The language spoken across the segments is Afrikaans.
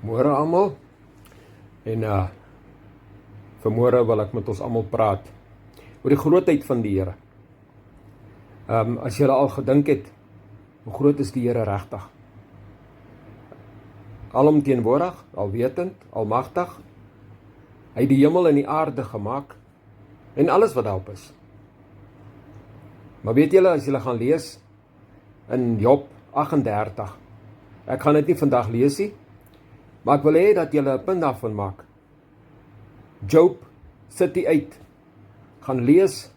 Môre almal, en vanmôre wil ek met ons almal praat oor die grootheid van die Here. As julle al gedink het, hoe groot is die Here regtig? Alomteenwoordig, alwetend, almagtig. Hy het die hemel en die aarde gemaak en alles wat daarop is. Maar weet julle, as julle gaan lees in Job 38, ek gaan dit nie vandag lees nie, maar ek wil hê dat julle 'n punt daarvan maak. Job sit die uit, gaan lees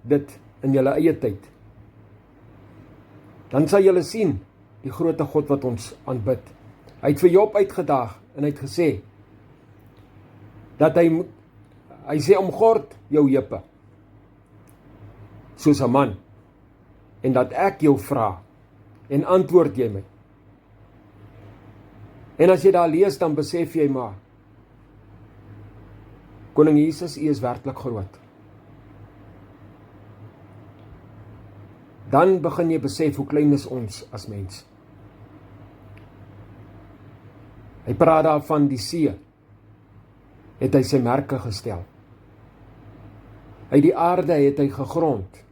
dit in julle eie tyd. Dan sal julle sien die grootte God wat ons aanbid. Hy het vir Job uitgedaag en hy het gesê dat hy sê omgord jou heupe soos 'n man en dat ek jou vra en antwoord jy my. En as jy daar lees, dan besef jy maar, Koning Jesus, U is werklik groot. Dan begin jy besef hoe klein is ons as mens. Hy praat daar van die see, het hy sy merke gestel. Hy die aarde het hy gegrond.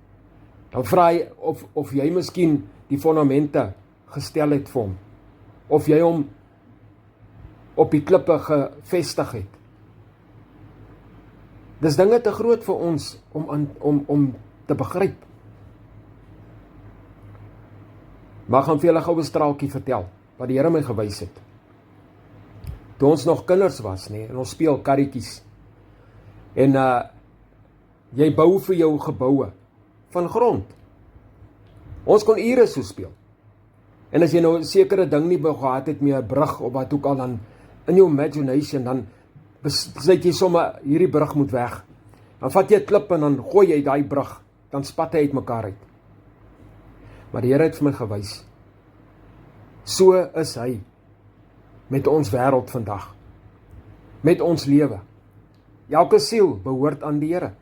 Dan vra hy of jy miskien die fondamente gestel het vir hom, of jy hom op die klippe gevestig het. Dis dinge te groot vir ons om te begryp. Maar ek gaan vir julle gou 'n straaltjie vertel, wat die Here my gewys het. Toe ons nog kinders was, en ons speel karretjies, en jy bou vir jou geboue van grond. Ons kon ure so speel. En as jy nou 'n sekere ding nie gehad het met 'n brug of wat ook al, dan in jou imagination, dan besluit jy sommer hierdie brug moet weg. Dan vat jy 'n klip en dan gooi jy daai brug, dan spat hy uitmekaar uit. Maar die Here het vir my gewys, so is hy met ons wêreld vandag, met ons lewe. Elke siel behoort aan die Here.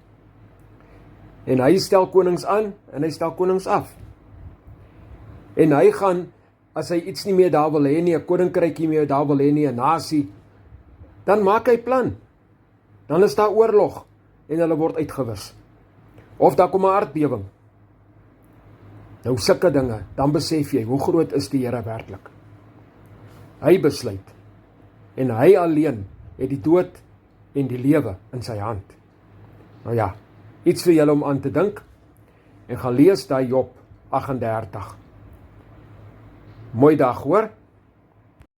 En hy stel konings aan en hy stel konings af. En hy gaan, as hy iets nie meer daar wil hê nie, 'n koninkrykie meer daar wil hê nie, 'n nasie, dan maak hy plan. Dan is daar oorlog en hulle word uitgewis. Of daar kom 'n aardbewing. Nou sulke dinge, dan besef jy, hoe groot is die Here werklik. Hy besluit. En hy alleen het die dood en die lewe in sy hand. Nou ja, iets vir julle om aan te dink, en gaan lees daai Job 38. Mooi dag hoor.